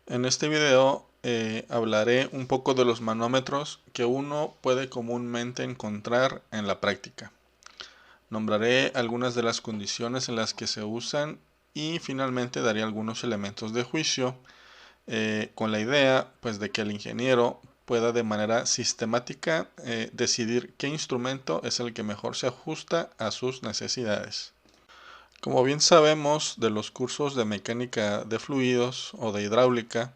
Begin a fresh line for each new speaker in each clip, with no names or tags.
En este video hablaré un poco de los manómetros que uno puede comúnmente encontrar en la práctica. Nombraré algunas de las condiciones en las que se usan y finalmente daré algunos elementos de juicio con la idea pues, de que el ingeniero pueda de manera sistemática decidir qué instrumento es el que mejor se ajusta a sus necesidades. Como bien sabemos de los cursos de mecánica de fluidos o de hidráulica,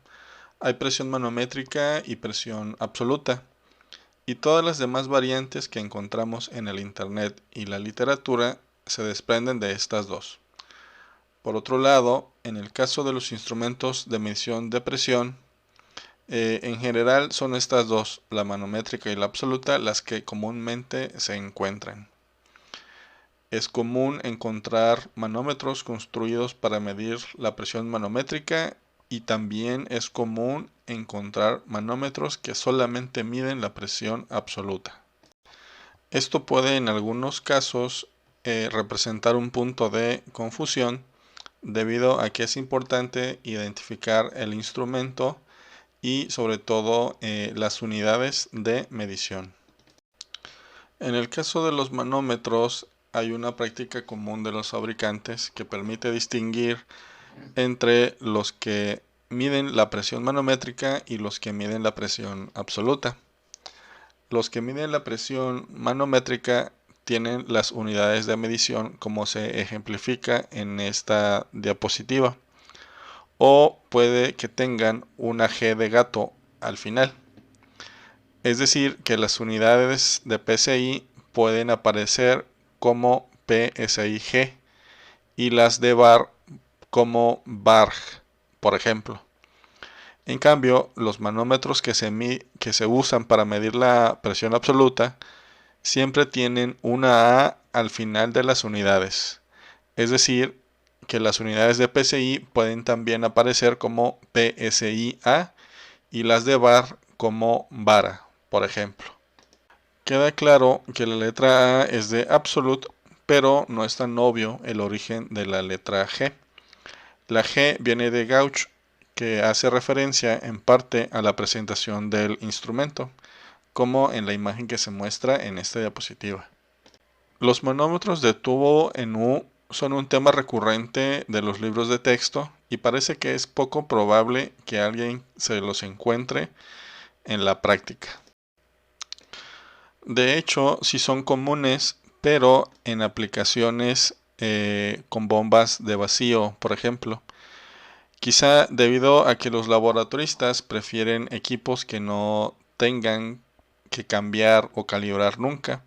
hay presión manométrica y presión absoluta, y todas las demás variantes que encontramos en el Internet y la literatura se desprenden de estas dos. Por otro lado, en el caso de los instrumentos de medición de presión, en general son estas dos, la manométrica y la absoluta, las que comúnmente se encuentran. Es común encontrar manómetros construidos para medir la presión manométrica y también es común encontrar manómetros que solamente miden la presión absoluta. Esto puede en algunos casos representar un punto de confusión debido a que es importante identificar el instrumento y sobre todo las unidades de medición. En el caso de los manómetros, hay una práctica común de los fabricantes que permite distinguir entre los que miden la presión manométrica y los que miden la presión absoluta. Los que miden la presión manométrica tienen las unidades de medición como se ejemplifica en esta diapositiva, o puede que tengan una G de gato al final. Es decir, que las unidades de PSI pueden aparecer como PSIG y las de bar como BARG, por ejemplo. En cambio, los manómetros que se usan para medir la presión absoluta siempre tienen una A al final de las unidades. Es decir, que las unidades de PSI pueden también aparecer como PSIA y las de bar como VARA, por ejemplo. Queda claro que la letra A es de absolute, pero no es tan obvio el origen de la letra G. La G viene de gauge, que hace referencia en parte a la presentación del instrumento, como en la imagen que se muestra en esta diapositiva. Los manómetros de tubo en U son un tema recurrente de los libros de texto y parece que es poco probable que alguien se los encuentre en la práctica. De hecho, sí son comunes, pero en aplicaciones con bombas de vacío, por ejemplo. Quizá debido a que los laboratoristas prefieren equipos que no tengan que cambiar o calibrar nunca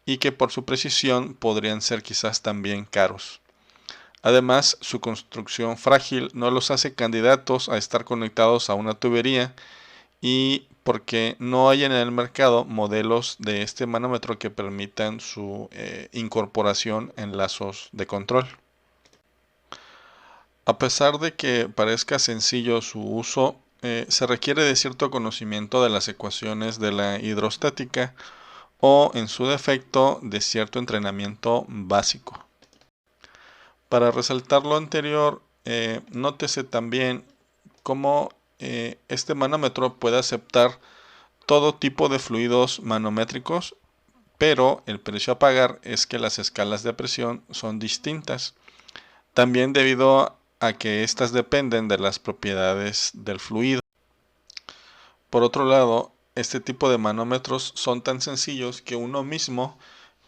y que por su precisión podrían ser quizás también caros. Además, su construcción frágil no los hace candidatos a estar conectados a una tubería y porque no hay en el mercado modelos de este manómetro que permitan su incorporación en lazos de control. A pesar de que parezca sencillo su uso, se requiere de cierto conocimiento de las ecuaciones de la hidrostática o, en su defecto, de cierto entrenamiento básico. Para resaltar lo anterior, nótese también cómo este manómetro puede aceptar todo tipo de fluidos manométricos, pero el precio a pagar es que las escalas de presión son distintas, también debido a que éstas dependen de las propiedades del fluido. Por otro lado, este tipo de manómetros son tan sencillos que uno mismo,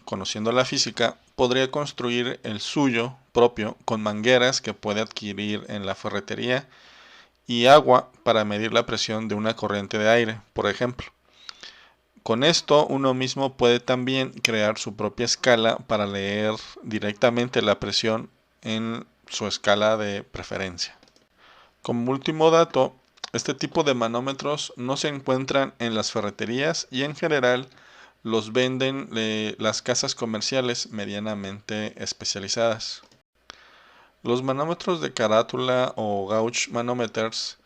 conociendo la física, podría construir el suyo propio con mangueras que puede adquirir en la ferretería y agua para medir la presión de una corriente de aire, por ejemplo. Con esto uno mismo puede también crear su propia escala para leer directamente la presión en su escala de preferencia. Como último dato, este tipo de manómetros no se encuentran en las ferreterías y en general los venden las casas comerciales medianamente especializadas. Los manómetros de carátula o gauge manometers,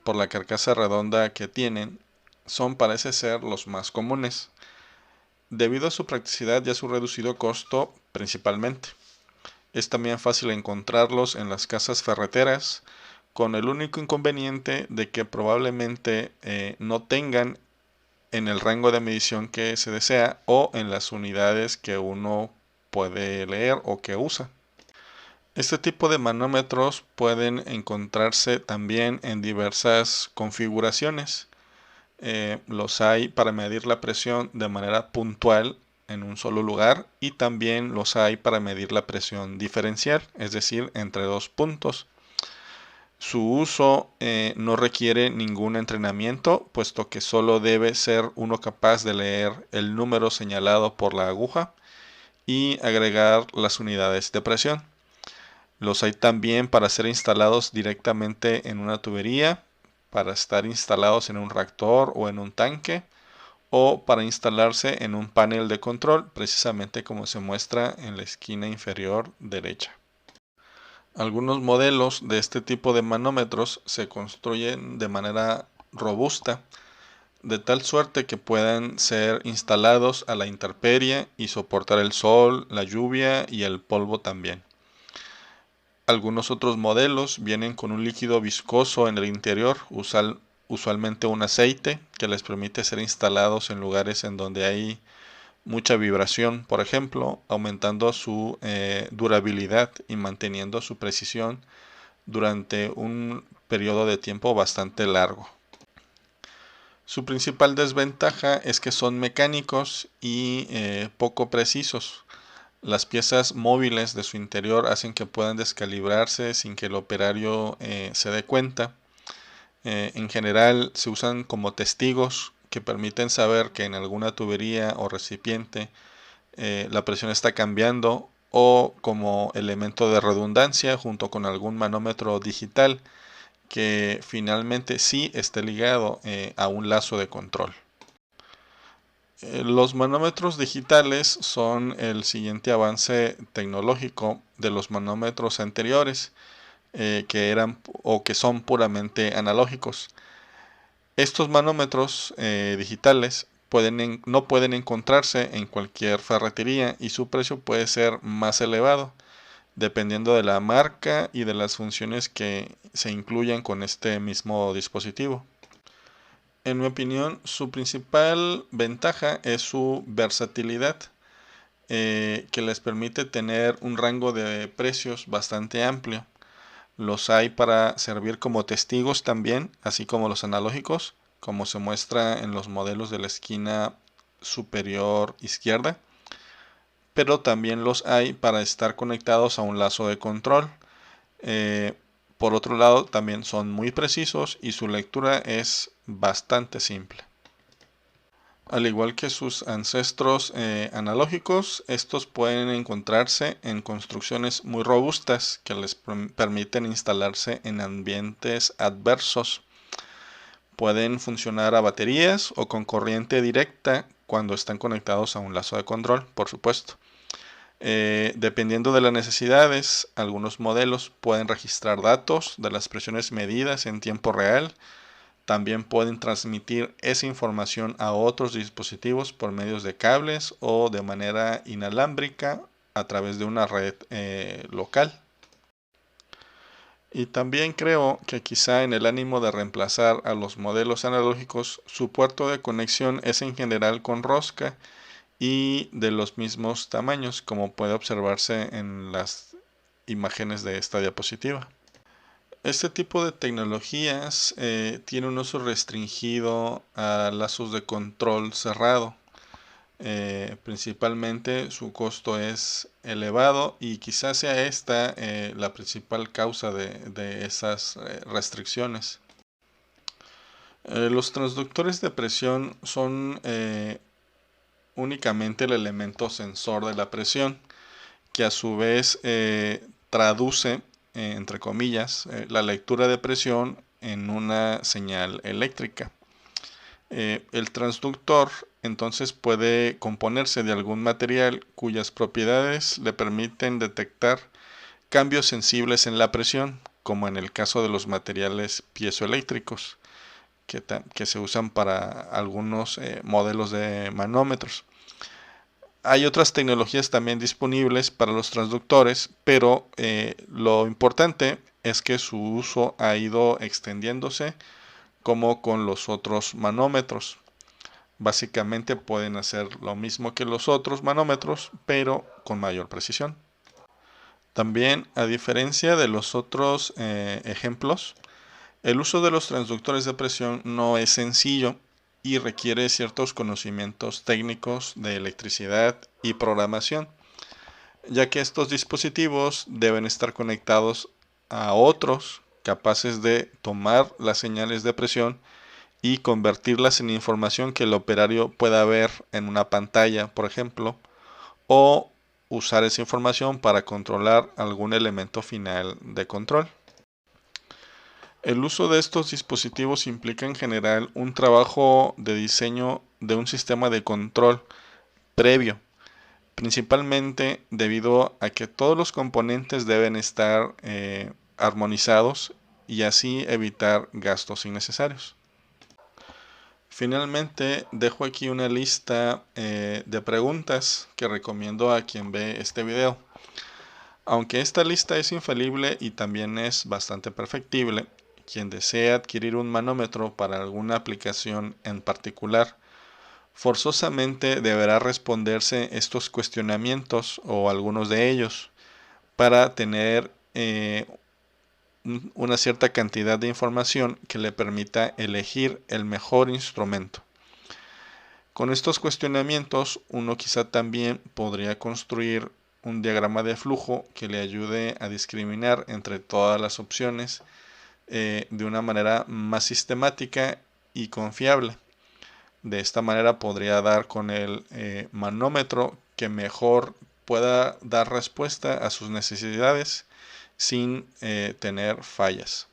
por la carcasa redonda que tienen, parece ser los más comunes, debido a su practicidad y a su reducido costo principalmente. Es también fácil encontrarlos en las casas ferreteras, con el único inconveniente de que probablemente no tengan en el rango de medición que se desea o en las unidades que uno puede leer o que usa. Este tipo de manómetros pueden encontrarse también en diversas configuraciones. Los hay para medir la presión de manera puntual en un solo lugar y también los hay para medir la presión diferencial, es decir, entre dos puntos. Su uso no requiere ningún entrenamiento, puesto que solo debe ser uno capaz de leer el número señalado por la aguja y agregar las unidades de presión. Los hay también para ser instalados directamente en una tubería, para estar instalados en un reactor o en un tanque, o para instalarse en un panel de control, precisamente como se muestra en la esquina inferior derecha. Algunos modelos de este tipo de manómetros se construyen de manera robusta, de tal suerte que puedan ser instalados a la intemperie y soportar el sol, la lluvia y el polvo también. Algunos otros modelos vienen con un líquido viscoso en el interior, usualmente un aceite, que les permite ser instalados en lugares en donde hay mucha vibración, por ejemplo, aumentando su durabilidad y manteniendo su precisión durante un periodo de tiempo bastante largo. Su principal desventaja es que son mecánicos y poco precisos. Las piezas móviles de su interior hacen que puedan descalibrarse sin que el operario se dé cuenta. En general se usan como testigos que permiten saber que en alguna tubería o recipiente la presión está cambiando, o como elemento de redundancia junto con algún manómetro digital que finalmente sí esté ligado a un lazo de control. Los manómetros digitales son el siguiente avance tecnológico de los manómetros anteriores, que eran o que son puramente analógicos. Estos manómetros digitales no pueden encontrarse en cualquier ferretería y su precio puede ser más elevado, dependiendo de la marca y de las funciones que se incluyan con este mismo dispositivo. En mi opinión, su principal ventaja es su versatilidad, que les permite tener un rango de precios bastante amplio. Los hay para servir como testigos también, así como los analógicos, como se muestra en los modelos de la esquina superior izquierda, pero también los hay para estar conectados a un lazo de control. Por otro lado, también son muy precisos y su lectura es bastante simple. Al igual que sus ancestros analógicos, estos pueden encontrarse en construcciones muy robustas que les permiten instalarse en ambientes adversos. Pueden funcionar a baterías o con corriente directa cuando están conectados a un lazo de control, por supuesto. Dependiendo de las necesidades, algunos modelos pueden registrar datos de las presiones medidas en tiempo real. También pueden transmitir esa información a otros dispositivos por medios de cables o de manera inalámbrica a través de una red local. Y también creo que quizá en el ánimo de reemplazar a los modelos analógicos, su puerto de conexión es en general con rosca y de los mismos tamaños, como puede observarse en las imágenes de esta diapositiva. Este tipo de tecnologías tiene un uso restringido a lazos de control cerrado. Principalmente su costo es elevado y quizás sea esta la principal causa de esas restricciones. Los transductores de presión son únicamente el elemento sensor de la presión, que a su vez traduce, entre comillas, la lectura de presión en una señal eléctrica. El transductor entonces puede componerse de algún material cuyas propiedades le permiten detectar cambios sensibles en la presión, como en el caso de los materiales piezoeléctricos que se usan para algunos modelos de manómetros. Hay otras tecnologías también disponibles para los transductores, pero lo importante es que su uso ha ido extendiéndose como con los otros manómetros. Básicamente pueden hacer lo mismo que los otros manómetros, pero con mayor precisión. También, a diferencia de los otros ejemplos, el uso de los transductores de presión no es sencillo y requiere ciertos conocimientos técnicos de electricidad y programación, ya que estos dispositivos deben estar conectados a otros capaces de tomar las señales de presión y convertirlas en información que el operario pueda ver en una pantalla, por ejemplo, o usar esa información para controlar algún elemento final de control. El uso de estos dispositivos implica en general un trabajo de diseño de un sistema de control previo, principalmente debido a que todos los componentes deben estar armonizados y así evitar gastos innecesarios. Finalmente, dejo aquí una lista de preguntas que recomiendo a quien ve este video. Aunque esta lista es infalible y también es bastante perfectible, quien desea adquirir un manómetro para alguna aplicación en particular, forzosamente deberá responderse estos cuestionamientos o algunos de ellos para tener una cierta cantidad de información que le permita elegir el mejor instrumento. Con estos cuestionamientos, uno quizá también podría construir un diagrama de flujo que le ayude a discriminar entre todas las opciones de una manera más sistemática y confiable. De esta manera podría dar con el manómetro que mejor pueda dar respuesta a sus necesidades sin tener fallas.